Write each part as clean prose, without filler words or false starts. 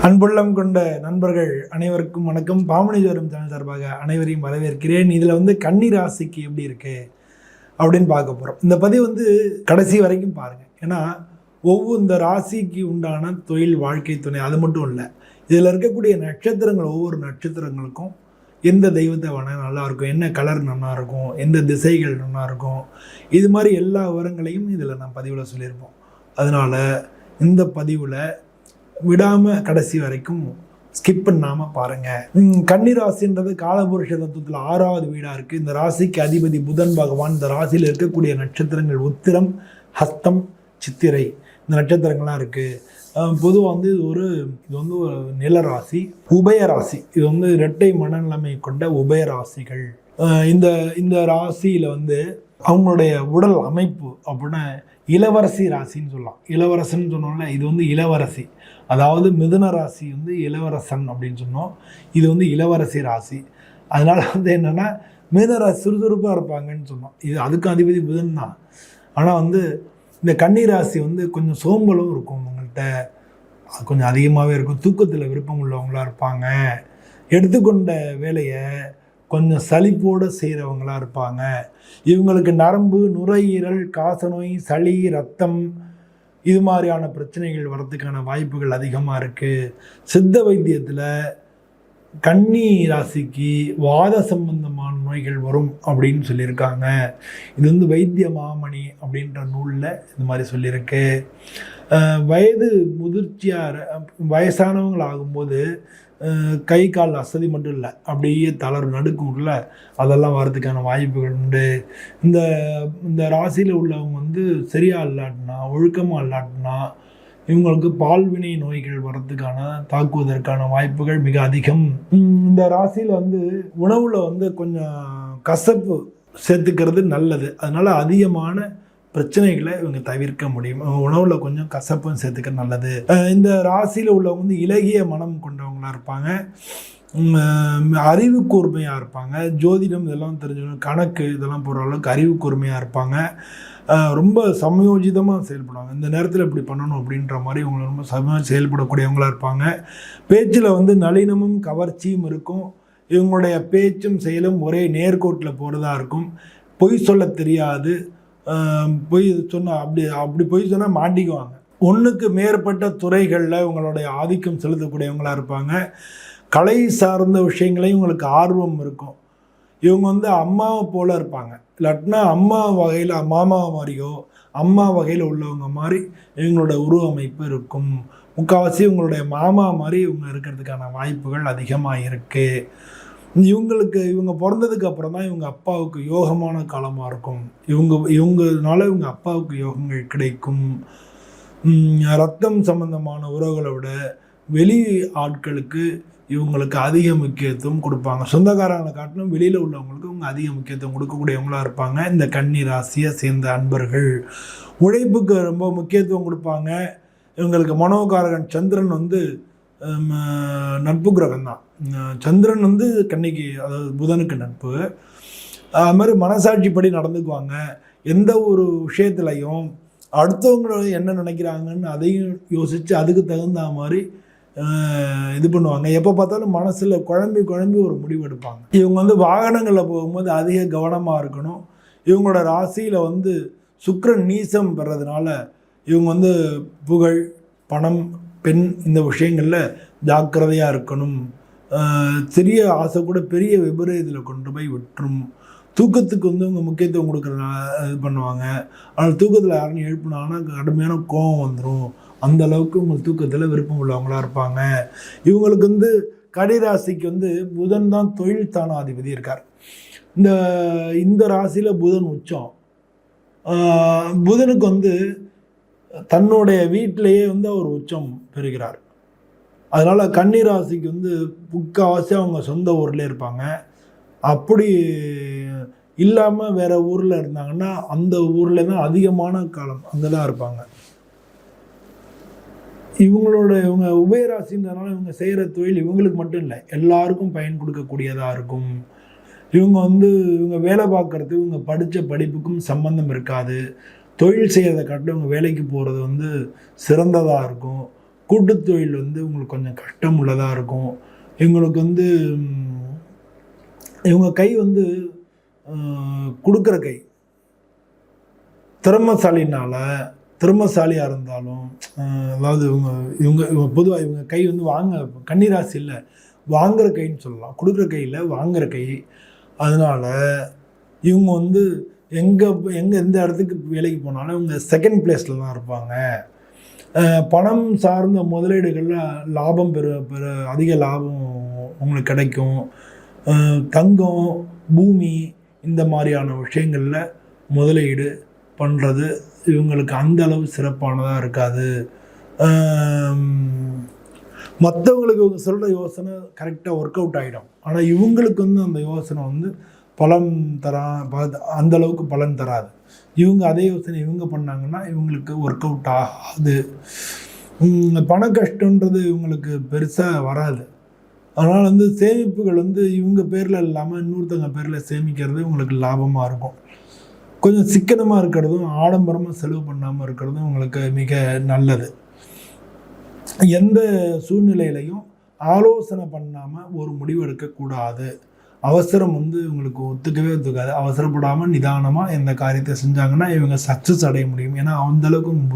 அன்புள்ளம் கொண்ட நண்பர்கள் அனைவருக்கும் வணக்கம். பாமணி ஜோரம் சேனல் சார்பாக அனைவரையும் வரவேற்கிறேன். இதில் கன்னி ராசிக்கு எப்படி இருக்கு அப்படின்னு பார்க்க போகிறோம். இந்த பதிவு கடைசி வரைக்கும் பாருங்கள். ஏன்னா இந்த ராசிக்கு உண்டான தொழில், வாழ்க்கை துணை அது மட்டும் இல்லை, இதில் இருக்கக்கூடிய நட்சத்திரங்கள், ஒவ்வொரு நட்சத்திரங்களுக்கும் எந்த தெய்வத்தை வேணால் நல்லாயிருக்கும், என்ன கலர் நல்லாயிருக்கும், எந்த திசைகள் நல்லாயிருக்கும், இது மாதிரி எல்லா விவரங்களையும் இதில் நான் பதிவில் சொல்லியிருப்போம். அதனால் இந்த பதிவில் விடாமல் கடைசி வரைக்கும் ஸ்கிப் பண்ணாமல் பாருங்கள். கன்னி ராசின்றது காலபுருஷ தத்துவத்தில் 6வது வீடாக இருக்குது. இந்த ராசிக்கு அதிபதி புதன் பகவான். இந்த ராசியில் இருக்கக்கூடிய நட்சத்திரங்கள் உத்திரம், ஹஸ்தம், சித்திரை, இந்த நட்சத்திரங்கள்லாம் இருக்குது. பொதுவாக இது ஒரு நில ராசி, உபயராசி. இது இரட்டை மனநிலைமை கொண்ட உபயராசிகள். இந்த ராசியில் அவங்களுடைய உடல் அமைப்பு அப்படின்னா இளவரசி ராசின்னு சொல்லலாம். இளவரசன் சொன்னோம்ல, இது இளவரசி. அதாவது மிதுன ராசி இளவரசன் அப்படின்னு சொன்னோம். இது இளவரசி ராசி. அதனால் என்னென்னா மிதுன ராசி சுறுசுறுப்பாக இருப்பாங்கன்னு சொன்னோம். இது அதுக்கும் அதிபதி புதன் தான். ஆனால் இந்த கன்னி ராசி கொஞ்சம் சோம்பலும் இருக்கும். உங்கள்கிட்ட கொஞ்சம் அதிகமாகவே இருக்கும். தூக்கத்தில் விருப்பம் உள்ளவங்களாக இருப்பாங்க. எடுத்துக்கொண்ட வேலையை கொஞ்சம் சலிப்போடு செய்கிறவங்களாக இருப்பாங்க. இவங்களுக்கு நரம்பு, நுரையீரல், காசநோய், சளி, ரத்தம் இது மாதிரியான பிரச்சனைகள் வரதுக்கான வாய்ப்புகள் அதிகமாக இருக்குது. சித்த வைத்தியத்தில் கன்னி ராசிக்கு வாத சம்பந்தமான நோய்கள் வரும் அப்படின்னு சொல்லியிருக்காங்க. இது வைத்திய மாமணி அப்படின்ற நூலில் இந்த மாதிரி சொல்லியிருக்கு. வயது முதிர்ச்சியாக வயசானவங்கள் ஆகும்போது கை கால் அசதி மட்டும் இல்லை, அப்படியே தளர்வு, நடுக்கும்ல, அதெல்லாம் வரதுக்கான வாய்ப்புகள் உண்டு. இந்த ராசியில் உள்ளவங்க சரியாக இல்லாட்டினா, ஒழுக்கமாக இல்லாட்டினா இவங்களுக்கு பால்வினை நோய்கள் வரதுக்கான, தாக்குவதற்கான வாய்ப்புகள் மிக அதிகம். இந்த ராசியில் உணவில் கொஞ்சம் கசப்பு சேர்த்துக்கிறது நல்லது. அதனால் அதிகமான பிரச்சனைகளை இவங்க தவிர்க்க முடியும். உணவில் கொஞ்சம் கசப்பும் சேர்த்துக்க நல்லது. இந்த ராசியில் உள்ளவங்க இலகிய மனம் கொண்டவங்களாக இருப்பாங்க. அறிவு கூர்மையாக இருப்பாங்க. ஜோதிடம் இதெல்லாம் தெரிஞ்சவங்க, கணக்கு இதெல்லாம் போகிற அளவுக்கு அறிவு கூர்மையாக இருப்பாங்க. ரொம்ப சமயோஜிதமாக செயல்படுவாங்க. இந்த நேரத்தில் இப்படி பண்ணணும் அப்படின்ற மாதிரி இவங்க ரொம்ப செயல்படக்கூடியவங்களாக இருப்பாங்க. பேச்சில் நளினமும் கவர்ச்சியும் இருக்கும். இவங்களுடைய பேச்சும் செயலும் ஒரே நேர்கோட்டில் போகிறதா இருக்கும். பொய் சொல்ல தெரியாது. பொய் சொன்னால் அப்படி பொய் சொன்னால் மாட்டிக்குவாங்க. ஒன்றுக்கு மேற்பட்ட துறைகளில் இவங்களுடைய ஆதிக்கம் செலுத்தக்கூடியவங்களாக இருப்பாங்க. கலை சார்ந்த விஷயங்களையும் இவங்களுக்கு ஆர்வம் இருக்கும். இவங்க அம்மாவை போல் இருப்பாங்க. இல்லாட்டினா அம்மா வகையில் மாமா மாதிரியோ அம்மா வகையில் உள்ளவங்க மாதிரி இவங்களோட உருவமைப்பு இருக்கும். முக்கால்வாசி இவங்களுடைய மாமா மாதிரி இவங்க இருக்கிறதுக்கான வாய்ப்புகள் அதிகமாக இருக்குது. இவங்க பிறந்ததுக்கு அப்புறம் தான் இவங்க அப்பாவுக்கு யோகமான காலமாக இருக்கும். இவங்கனால இவங்க அப்பாவுக்கு யோகங்கள் கிடைக்கும். ரத்தம் சம்பந்தமான உறவுகளை விட வெளி ஆட்களுக்கு இவங்களுக்கு அதிக முக்கியத்துவம் கொடுப்பாங்க. சொந்தக்காரங்களை காட்டிலும் வெளியில் உள்ளவங்களுக்கு இவங்க அதிக முக்கியத்துவம் கொடுக்கக்கூடியவங்களாக இருப்பாங்க. இந்த கன்னி ராசியை சேர்ந்த அன்பர்கள் உழைப்புக்கு ரொம்ப முக்கியத்துவம் கொடுப்பாங்க. இவங்களுக்கு மனோகாரகன் சந்திரன் நட்பு கிரகம் தான். சந்திரன் கன்னிக்கு, அதாவது புதனுக்கு நட்பு. அது மாதிரி மனசாட்சிப்படி நடந்துக்குவாங்க. எந்த ஒரு விஷயத்துலையும் அடுத்தவங்க என்ன நினைக்கிறாங்கன்னு அதையும் யோசித்து அதுக்கு தகுந்த மாதிரி இது பண்ணுவாங்க. எப்போ பார்த்தாலும் மனசில் குழம்பி ஒரு முடிவு எடுப்பாங்க. இவங்க வாகனங்களில் போகும்போது அதிக கவனமாக இருக்கணும். இவங்களோட ராசியில் சுக்கிரன் நீசம் பெறதுனால இவங்க புகழ், பணம், பெண் இந்த விஷயங்களில் ஜாக்கிரதையாக இருக்கணும். சிறிய ஆசை கூட பெரிய விபரீதத்தில் கொண்டு போய் விட்டுரும். தூக்கத்துக்கு இவங்க முக்கியத்துவம் கொடுக்குறதுனால இது பண்ணுவாங்க. ஆனால் தூக்கத்தில் யாரும் எழுப்பினாங்கன்னா கடுமையான கோபம் வந்துடும். அந்த அளவுக்கு இவங்க தூக்கத்தில் விருப்பம் உள்ளவங்களாக இருப்பாங்க. இவங்களுக்கு கன்னிராசிக்கு புதன் தான் தொழில் ஸ்தானாதிபதி இருக்கார். இந்த ராசியில் புதன் உச்சம். புதனுக்கு தன்னுடைய வீட்டிலேயே அவர் உச்சம் பெறுகிறார். அதனால் கன்னி ராசிக்கு முக்கால்வாசி அவங்க சொந்த ஊர்லேயே இருப்பாங்க. அப்படி இல்லாமல் வேறு ஊரில் இருந்தாங்கன்னா அந்த ஊரில் தான் அதிகமான காலம் அங்கே தான் இருப்பாங்க. இவங்க உபயராசின்றதுனால இவங்க செய்கிற தொழில் இவங்களுக்கு மட்டும் இல்லை, எல்லாருக்கும் பயன் கொடுக்கக்கூடியதாக இருக்கும். இவங்க வேலை பார்க்குறது இவங்க படித்த படிப்புக்கும் சம்பந்தம் இருக்காது. தொழில் செய்கிறத காட்டிலும் இவங்க வேலைக்கு போகிறது சிறந்ததாக இருக்கும். கூட்டுத் தொழில் வந்து உங்களுக்கு கொஞ்சம் கஷ்டம் உள்ளதாக இருக்கும். இவங்களுக்கு வந்து இவங்க கை வந்து கொடுக்குற கை திறமசாலியாக இருந்தாலும், அதாவது இவங்க இவங்க இவங்க பொதுவாக இவங்க கை வந்து கன்னிராசி இல்லை, வாங்குகிற கைன்னு சொல்லலாம். கொடுக்குற கையில் வாங்குகிற கை. அதனால் இவங்க வந்து எங்கே எந்த இடத்துக்கு வேலைக்கு போனாலும் இவங்க செகண்ட் பிளேஸில் தான் இருப்பாங்க. பணம் சார்ந்த முதலீடுகளில் லாபம் அதிக லாபம் உங்களுக்கு கிடைக்கும். தங்கம், பூமி இந்த மாதிரியான விஷயங்களில் முதலீடு பண்ணுறது இவங்களுக்கு அந்த அளவு சிறப்பானதாக இருக்காது. மற்றவங்களுக்கு இவங்க சொல்கிற யோசனை கரெக்டாக ஒர்க் அவுட் ஆகிடும். ஆனால் இவங்களுக்கு வந்து அந்த யோசனை வந்து அந்த அளவுக்கு பலன் தராது. இவங்க அதே யோசனை இவங்க பண்ணாங்கன்னா இவங்களுக்கு ஒர்க் அவுட் ஆகாது. பண கஷ்டன்றது இவங்களுக்கு பெருசாக வராது. அதனால் வந்து சேமிப்புகள் வந்து இவங்க பேரில் இல்லாமல் இன்னொருத்தவங்க பேரில் சேமிக்கிறது இவங்களுக்கு லாபமாக இருக்கும். கொஞ்சம் சிக்கனமாக இருக்கிறதும் ஆடம்பரமாக செலவு பண்ணாமல் இருக்கிறதும் உங்களுக்கு மிக நல்லது. எந்த சூழ்நிலையிலையும் ஆலோசனை பண்ணாமல் ஒரு முடிவு எடுக்கக்கூடாது. அவசரம் வந்து இவங்களுக்கு ஒத்துக்காது. அவசரப்படாமல் நிதானமாக எந்த காரியத்தை செஞ்சாங்கன்னா இவங்க சக்ஸஸ் அடைய முடியும். ஏன்னா அந்தளவுக்கு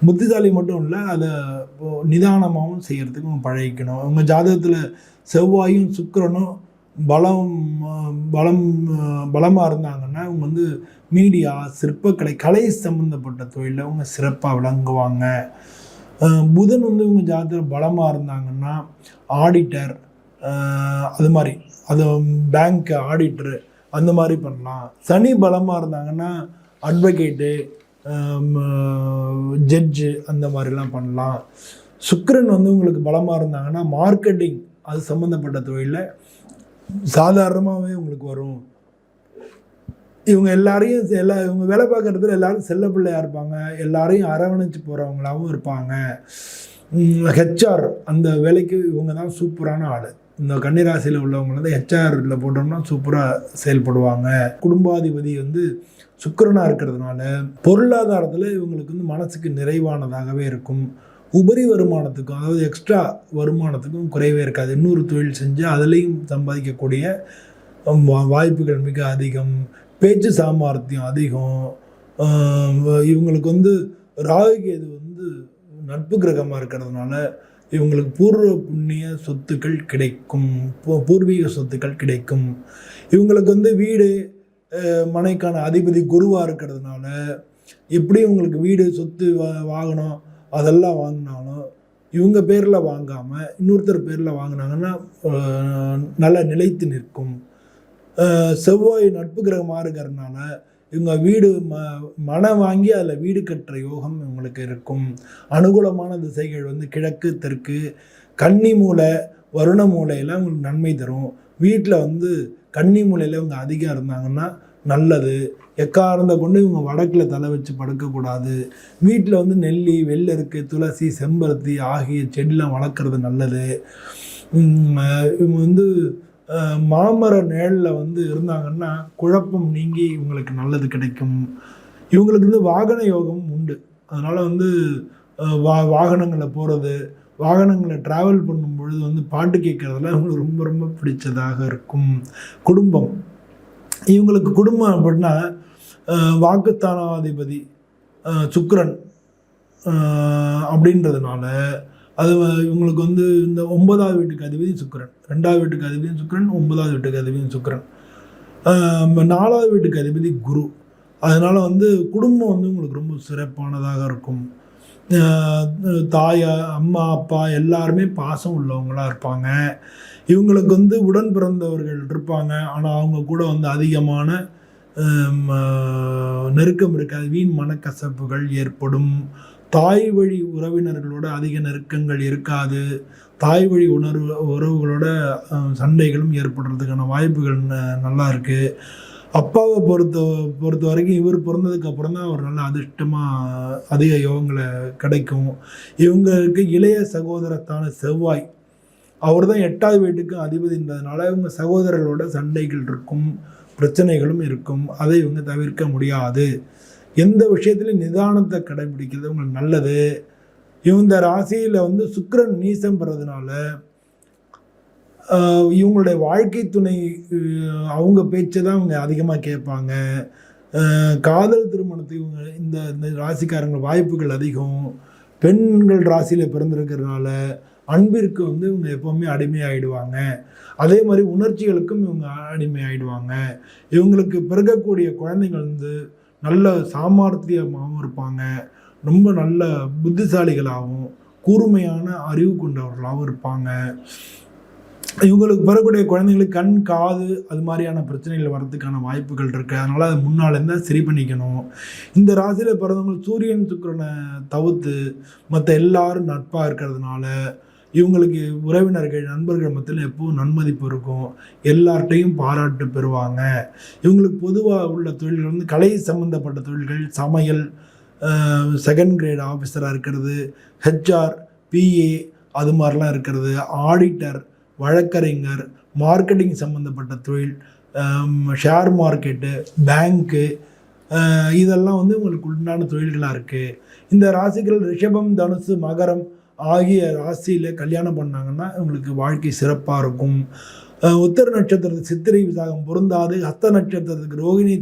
புத்திசாலி மட்டும் இல்லை, அதை நிதானமாகவும் செய்கிறதுக்கு அவங்க பழகிக்கணும். அவங்க ஜாதகத்தில் செவ்வாயும் சுக்கிரனும் பலமாக இருந்தாங்கன்னா இவங்க வந்து மீடியா, சிற்பக்கலை, கலை சம்மந்தப்பட்ட தொழிலில் அவங்க சிறப்பாக விளங்குவாங்க. புதன் வந்து இவங்க ஜாதகத்தில் பலமாக இருந்தாங்கன்னா ஆடிட்டர், அது பேங்க் ஆடிட்டரு அந்த மாதிரி பண்ணலாம். சனி பலமாக இருந்தாங்கன்னா அட்வொகேட்டு, ஜட்ஜு அந்த மாதிரிலாம் பண்ணலாம். சுக்கிரன் வந்து உங்களுக்கு பலமாக இருந்தாங்கன்னா மார்க்கெட்டிங் அது சம்மந்தப்பட்ட தொழிலில் சாதாரணமாகவே உங்களுக்கு வரும். இவங்க இவங்க வேலை பார்க்குறதுல எல்லாரும் செல்ல பிள்ளையாக இருப்பாங்க. எல்லாரையும் அரவணைச்சு போகிறவங்களாகவும் இருப்பாங்க. ஹெச்ஆர் அந்த வேலைக்கு இவங்க தான் சூப்பரான ஆள். இந்த கன்னிராசியில் உள்ளவங்க வந்து ஹெச்ஆரில் போட்டோம்னா சூப்பராக செயல்படுவாங்க. குடும்பாதிபதி வந்து சுக்கிரனாக இருக்கிறதுனால பொருளாதாரத்தில் இவங்களுக்கு வந்து மனசுக்கு நிறைவானதாகவே இருக்கும். உபரி வருமானத்துக்கும், அதாவது எக்ஸ்ட்ரா வருமானத்துக்கும் குறைவே இருக்காது. இன்னொரு தொழில் செஞ்சு அதுலேயும் சம்பாதிக்கக்கூடிய வாய்ப்புகள் மிக அதிகம். பேச்சு சாமர்த்தியம் அதிகம். இவங்களுக்கு வந்து ராகுகேது வந்து நட்பு கிரகமாக இருக்கிறதுனால இவங்களுக்கு பூர்வீக சொத்துக்கள் கிடைக்கும். இவங்களுக்கு வந்து வீடு மனைக்கான அதிபதி குருவாக இருக்கிறதுனால எப்படி இவங்களுக்கு வீடு, சொத்து, வாகனம் அதெல்லாம் வாங்கினாலும் இவங்க பேரில் வாங்காமல் இன்னொருத்தர் பேரில் வாங்கினாங்கன்னா நல்லா நிலைத்து நிற்கும். செவ்வாய் நட்பு கிரகமாக இருக்கிறதுனால இவங்க வீடு மனம் வாங்கி அதில் வீடு கட்டுற யோகம் இவங்களுக்கு இருக்கும். அனுகூலமான திசைகள் வந்து கிழக்கு, தெற்கு, கன்னி மூலை, வருண மூலையெல்லாம் உங்களுக்கு நன்மை தரும். வீட்டில் வந்து கன்னி மூலையில் இவங்க அதிகம் இருந்தாங்கன்னா நல்லது. எக்காரணத்தை கொண்டு இவங்க வடக்கில் தலை வச்சு படுக்கக்கூடாது. வீட்டில் வந்து நெல்லி, வெள்ளருக்கு, துளசி, செம்பருத்தி ஆகிய செடிலாம் வளர்க்குறது நல்லது. இவங்க வந்து மாமர நிழலில் வந்து இருந்தாங்கன்னா குழப்பம் நீங்கி இவங்களுக்கு நல்லது கிடைக்கும். இவங்களுக்கு வந்து வாகன யோகம் உண்டு. அதனால் வந்து வாகனங்களில் போகிறது, வாகனங்களை ட்ராவல் பண்ணும் பொழுது வந்து பாட்டு கேட்குறதுலாம் இவங்களுக்கு ரொம்ப ரொம்ப பிடிச்சதாக இருக்கும். இவங்களுக்கு குடும்பம் அப்படின்னா வாக்குஸ்தானாதிபதி சுக்கிரன் அப்படின்றதுனால அது இவங்களுக்கு வந்து இந்த 9வது வீட்டுக்கு அதிபதி சுக்கிரன், 2வது வீட்டுக்கு அதிபதி சுக்கிரன், 9வது வீட்டுக்கு அதிபதி சுக்கிரன், 4வது வீட்டுக்கு அதிபதி குரு. அதனால் வந்து குடும்பம் வந்து உங்களுக்கு ரொம்ப சிறப்பானதாக இருக்கும். தாயா, அம்மா, அப்பா எல்லாருமே பாசம் உள்ளவங்களாக இருப்பாங்க. இவங்களுக்கு வந்து உடன் பிறந்தவர்கள் இருப்பாங்க. ஆனால் அவங்க கூட வந்து அதிகமான நெருக்கம் இருக்காது. வீண் மனக்கசப்புகள் ஏற்படும். தாய் வழி உறவினர்களோட அதிக நெருக்கங்கள் இருக்காது. தாய் வழி உறவுகளோட சண்டைகளும் ஏற்படுறதுக்கான வாய்ப்புகள் நல்லா இருக்குது. அப்பாவை பொறுத்த வரைக்கும் இவர் பிறந்ததுக்கு அப்புறம் தான் அவர் நல்ல அதிர்ஷ்டமாக அதிக யோகங்களை கிடைக்கும். இவங்களுக்கு இளைய சகோதரத்தான செவ்வாய், அவர் தான் 8வது வீட்டுக்கு அதிபதின்றதுனால இவங்க சகோதரர்களோட சண்டைகள் இருக்கும், பிரச்சனைகளும் இருக்கும். அதை இவங்க தவிர்க்க முடியாது. எந்த விஷயத்துலையும் நிதானத்தை கடைபிடிக்கிறது உங்களுக்கு நல்லது. இந்த ராசியில் வந்து சுக்கிரன் நீசம் பெறதுனால இவங்களுடைய வாழ்க்கை துணை அவங்க பேச்சை தான் அவங்க அதிகமாக கேட்பாங்க. காதல் திருமணத்துக்கு இவங்க இந்த ராசிக்காரங்க வாய்ப்புகள் அதிகம். பெண்கள் ராசியில் பிறந்திருக்கிறதுனால அன்பிற்கு வந்து இவங்க எப்போவுமே அடிமையாகிடுவாங்க. அதே மாதிரி உணர்ச்சிகளுக்கும் இவங்க அடிமையாகிடுவாங்க. இவங்களுக்கு பிறக்கக்கூடிய குழந்தைகள் வந்து நல்ல சாமர்த்தியமாகவும் இருப்பாங்க, ரொம்ப நல்ல புத்திசாலிகளாகவும் கூர்மையான அறிவு கொண்டவர்களாகவும் இருப்பாங்க. இவங்களுக்கு பிறக்கூடிய குழந்தைங்களுக்கு கண் காது அது மாதிரியான பிரச்சனைகள் வர்றதுக்கான வாய்ப்புகள் இருக்குது. அதனால் அதை முன்னாலேருந்து சரி பண்ணிக்கணும். இந்த ராசியில் பிறந்தவங்க சூரியன் சுக்கிரனை தவிர்த்து மற்ற எல்லாரும் நட்பாக இருக்கிறதுனால இவங்களுக்கு உறவினர்கள் நண்பர்கள் மத்தியில் எப்போவும் நன்மதிப்பு இருக்கும். எல்லார்ட்டையும் பாராட்டு பெறுவாங்க. இவங்களுக்கு பொதுவாக உள்ள தொழில்கள் வந்து கலை சம்மந்தப்பட்ட தொழில்கள், சமையல், செகண்ட் கிரேட் ஆஃபீஸராக இருக்கிறது, ஹெச்ஆர், பிஏ அது மாதிரிலாம் இருக்கிறது, ஆடிட்டர், வழக்கறிஞர், மார்க்கெட்டிங் சம்மந்தப்பட்ட தொழில், ஷேர் மார்க்கெட்டு, பேங்க்கு, இதெல்லாம் வந்து உங்களுக்கு உண்டான தொழில்களாக இருக்குது. இந்த ராசிகள் ரிஷபம், தனுசு, மகரம் ஆகிய ராசியில் கல்யாணம் பண்ணாங்கன்னா இவங்களுக்கு வாழ்க்கை சிறப்பாக இருக்கும். உத்தர நட்சத்திரத்துக்கு சித்திரை விசாகம் பொருந்தாது. ஹஸ்த நட்சத்திரத்துக்கு ரோகிணி,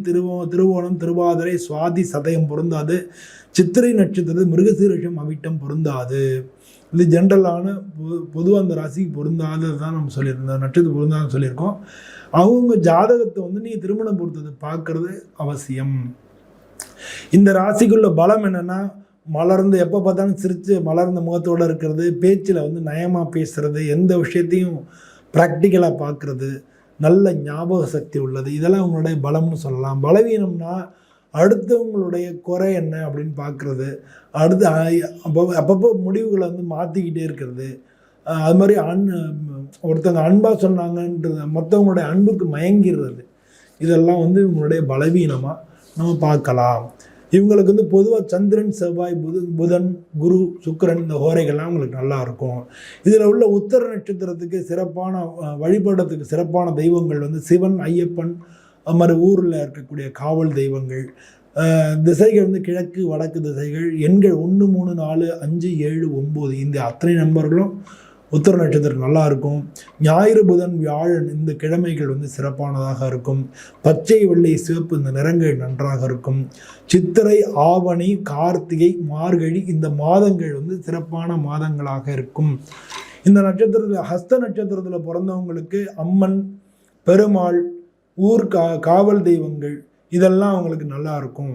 திருவோணம், திருவாதிரை, சுவாதி, சதயம் பொருந்தாது. சித்திரை நட்சத்திரத்துக்கு மிருகசீரிஷம், அவிட்டம் பொருந்தாது. இது ஜென்ரலான பொதுவாக அந்த ராசிக்கு பொருந்தாதது தான் நம்ம சொல்லியிருந்தோம், நட்சத்திரம் பொருந்தாதுன்னு சொல்லியிருக்கோம். அவங்க ஜாதகத்தை வந்து நீங்கள் திருமணம் பொறுத்தது பார்க்கறது அவசியம். இந்த ராசிக்குள்ள பலம் என்னென்னா, மலர்ந்து எப்போ பார்த்தாலும் சிரித்து மலர்ந்த முகத்தோடு இருக்கிறது, பேச்சில் வந்து நயமாக பேசுகிறது, எந்த விஷயத்தையும் ப்ராக்டிக்கலாக பார்க்குறது, நல்ல ஞாபக சக்தி உள்ளது, இதெல்லாம் அவங்களுடைய பலம்னு சொல்லலாம். பலவீனம்னா அடுத்தவங்களுடைய குறை என்ன அப்படின்னு பார்க்குறது, அடுத்து அப்பப்போ முடிவுகளை வந்து மாற்றிக்கிட்டே இருக்கிறது, அது மாதிரி ஒருத்தவங்க அன்பாக சொன்னாங்கன்றது மற்றவங்களுடைய அன்புக்கு மயங்கிடுறது, இதெல்லாம் வந்து இவங்களுடைய பலவீனமாக நம்ம பார்க்கலாம். இவங்களுக்கு வந்து பொதுவாக சந்திரன், செவ்வாய், புதன், குரு, சுக்கிரன் இந்த ஹோரைகள்லாம் உங்களுக்கு நல்லா இருக்கும். இதில் உள்ள உத்தர நட்சத்திரத்துக்கு சிறப்பான வழிபடுறதுக்கு சிறப்பான தெய்வங்கள் வந்து சிவன், ஐயப்பன், அது மாதிரி ஊரில் இருக்கக்கூடிய காவல் தெய்வங்கள். திசைகள் வந்து கிழக்கு வடக்கு திசைகள். எண்கள் 1, 3, 4, 5, 7, 9 இந்த அத்தனை நம்பர்களும் உத்தர நட்சத்திரம் நல்லா இருக்கும். ஞாயிறு, புதன், வியாழன் இந்த கிழமைகள் வந்து சிறப்பானதாக இருக்கும். பச்சை, வெள்ளை, சிவப்பு இந்த நிறங்கள் நன்றாக இருக்கும். சித்திரை, ஆவணி, கார்த்திகை, மார்கழி இந்த மாதங்கள் வந்து சிறப்பான மாதங்களாக இருக்கும். இந்த நட்சத்திரத்தில் ஹஸ்த நட்சத்திரத்தில் பிறந்தவங்களுக்கு அம்மன், பெருமாள், காவல் தெய்வங்கள் இதெல்லாம் அவங்களுக்கு நல்லா இருக்கும்.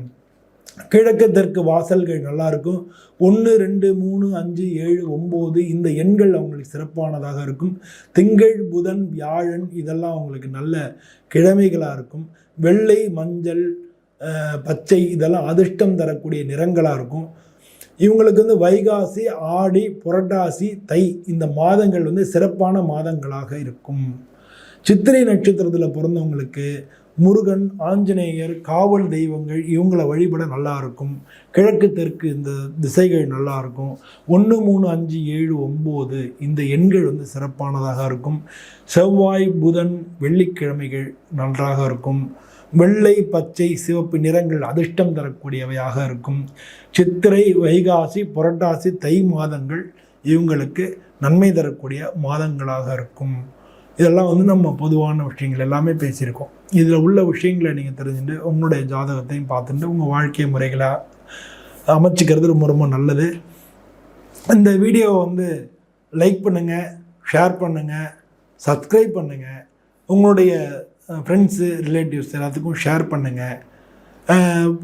கிழக்கு தெற்கு வாசல்கள் நல்லா இருக்கும். 1, 2, 3, 5, 7, 9 இந்த எண்கள் அவங்களுக்கு சிறப்பானதாக இருக்கும். திங்கள், புதன், வியாழன் இதெல்லாம் அவங்களுக்கு நல்ல கிழமைகளாக இருக்கும். வெள்ளை, மஞ்சள், பச்சை இதெல்லாம் அதிர்ஷ்டம் தரக்கூடிய நிறங்களாக இருக்கும். இவங்களுக்கு வந்து வைகாசி, ஆடி, புரட்டாசி, தை இந்த மாதங்கள் வந்து சிறப்பான மாதங்களாக இருக்கும். சித்திரை நட்சத்திரத்தில் பிறந்தவங்களுக்கு முருகன், ஆஞ்சநேயர், காவல் தெய்வங்கள் இவங்களை வழிபட நல்லா இருக்கும். கிழக்கு தெற்கு இந்த திசைகள் நல்லா இருக்கும். 1, 3, 5, 7, 9 இந்த எண்கள் வந்து சிறப்பானதாக இருக்கும். செவ்வாய், புதன், வெள்ளிக்கிழமைகள் நன்றாக இருக்கும். வெள்ளை, பச்சை, சிவப்பு நிறங்கள் அதிர்ஷ்டம் தரக்கூடியவையாக இருக்கும். சித்திரை, வைகாசி, புரட்டாசி, தை மாதங்கள் இவங்களுக்கு நன்மை தரக்கூடிய மாதங்களாக இருக்கும். இதெல்லாம் வந்து நம்ம பொதுவான விஷயங்கள் எல்லாமே பேசியிருக்கோம். இதில் உள்ள விஷயங்களை நீங்கள் தெரிஞ்சுட்டு உங்களுடைய ஜாதகத்தையும் பார்த்துட்டு உங்கள் வாழ்க்கை முறைகளாக அமைச்சிக்கிறது ரொம்ப ரொம்ப நல்லது. இந்த வீடியோவை வந்து லைக் பண்ணுங்கள், ஷேர் பண்ணுங்கள், சப்ஸ்கிரைப் பண்ணுங்கள், உங்களுடைய ஃப்ரெண்ட்ஸு, ரிலேட்டிவ்ஸ் எல்லாத்துக்கும் ஷேர் பண்ணுங்கள்.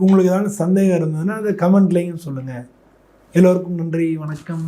உங்களுக்கு ஏதாவது சந்தேகம் இருந்ததுன்னா அதை கமெண்ட்லேயும் சொல்லுங்கள். எல்லோருக்கும் நன்றி, வணக்கம்.